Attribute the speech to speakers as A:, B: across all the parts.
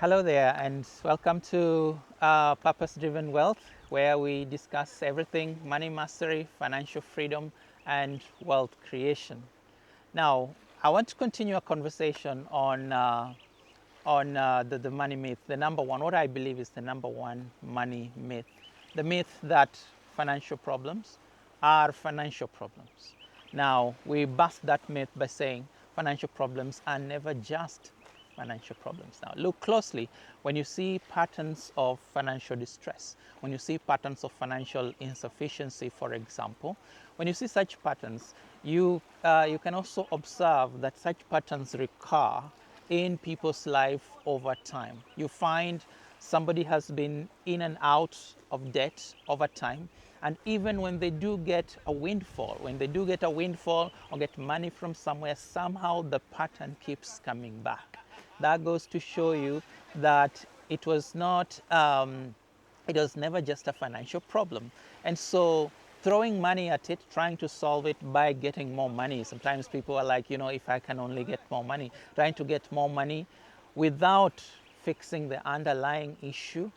A: Hello there, and welcome to Purpose Driven Wealth, where we discuss everything money mastery, financial freedom, and wealth creation. Now, I want to continue a conversation on the money myth, the number one, what I believe is the number one money myth. The myth that financial problems are financial problems. Now, we bust that myth by saying financial problems are never just financial problems. Now, look closely when you see patterns of financial distress, when you see patterns of financial insufficiency, for example, when you see such patterns, you can also observe that such patterns recur in people's life over time. You find somebody has been in and out of debt over time, and even when they do get a windfall, or get money from somewhere, somehow the pattern keeps coming back. That goes to show you that it was not it was never just a financial problem. And so throwing money at it, trying to solve it by getting more money. Sometimes people are like, if I can only get more money, trying to get more money without fixing the underlying issue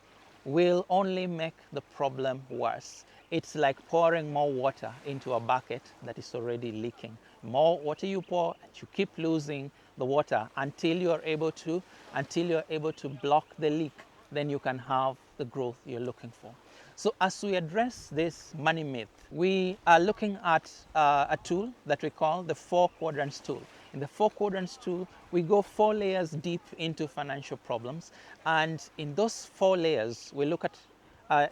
A: will only make the problem worse. It's like pouring more water into a bucket that is already leaking. More water you pour, you keep losing the water until you're able to block the leak. Then you can have the growth you're looking for. So as we address this money myth, we are looking at a tool that we call the 4 quadrants tool. In the 4 quadrants tool, we go 4 layers deep into financial problems. And in those 4 layers, we look at,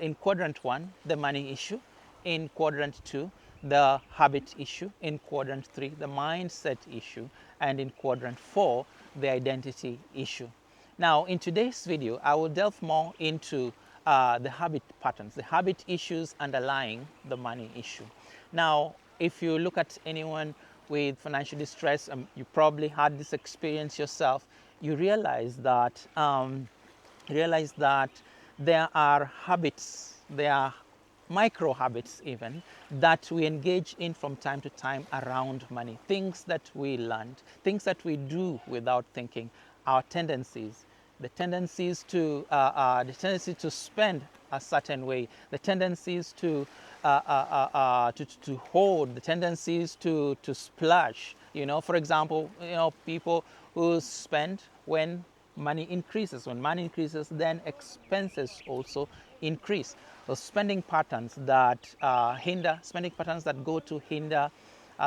A: in quadrant 1, the money issue. In quadrant 2, the habit issue. In quadrant 3, the mindset issue. And in quadrant 4, the identity issue. Now, in today's video, I will delve more into the habit patterns, the habit issues underlying the money issue. Now, if you look at anyone with financial distress, you probably had this experience yourself. You realize that there are habits, there are micro habits even, that we engage in from time to time around money. Things that we learned, things that we do without thinking, our tendencies, the tendency to spend a certain way, the tendencies to hoard, the tendencies to splash. For example, people who spend when money increases. When money increases, then expenses also increase. So spending patterns that go to hinder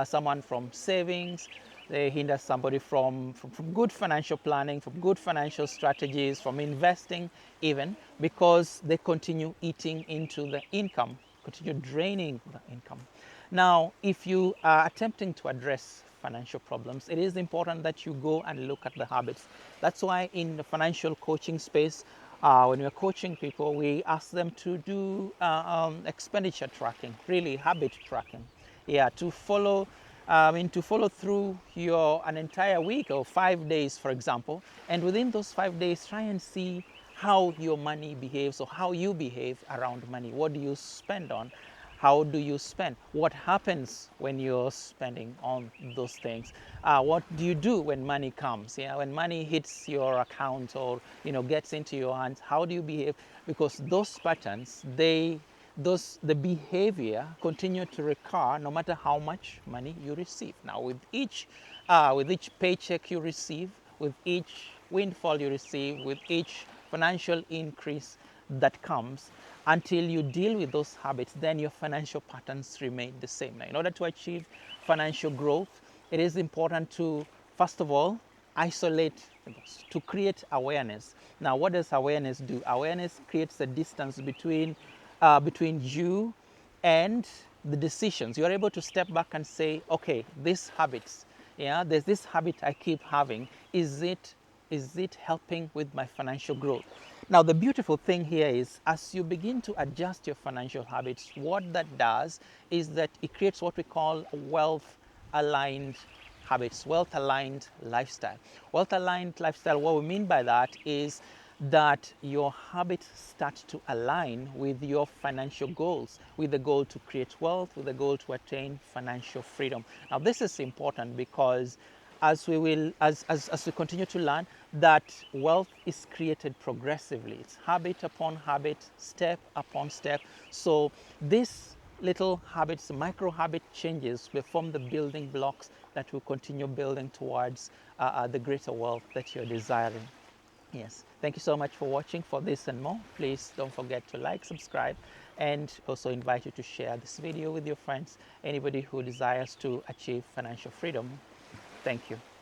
A: someone from savings. They hinder somebody from good financial planning, from good financial strategies, from investing even, because they continue eating into the income, continue draining the income. Now, if you are attempting to address financial problems, it is important that you go and look at the habits. That's why in the financial coaching space, when we're coaching people, we ask them to do expenditure tracking, really habit tracking. Yeah, to follow through an entire week or 5 days, for example, and within those 5 days, try and see how your money behaves or how you behave around money. What do you spend on? How do you spend? What happens when you're spending on those things? What do you do when money comes? When money hits your account or gets into your hands, how do you behave? Because those patterns, the behavior continue to recur no matter how much money you receive. Now, with each paycheck you receive, with each windfall you receive, with each financial increase that comes, until you deal with those habits, then your financial patterns remain the same. Now, in order to achieve financial growth, it is important to, first of all, isolate, to create awareness. Now, what does awareness do? Awareness creates a distance between you and the decisions. You are able to step back and say, okay, these habits, there's this habit I keep having. Is it helping with my financial growth? Now, the beautiful thing here is, as you begin to adjust your financial habits, what that does is that it creates what we call wealth-aligned habits, wealth-aligned lifestyle. Wealth-aligned lifestyle, what we mean by that is that your habits start to align with your financial goals, with the goal to create wealth, with the goal to attain financial freedom. Now, this is important because as we will, as we continue to learn that wealth is created progressively. It's habit upon habit, step upon step. So these little habits, micro habit changes will form the building blocks that will continue building towards the greater wealth that you're desiring. Yes, thank you so much for watching. For this and more, please don't forget to like, subscribe, and also invite you to share this video with your friends, anybody who desires to achieve financial freedom. Thank you.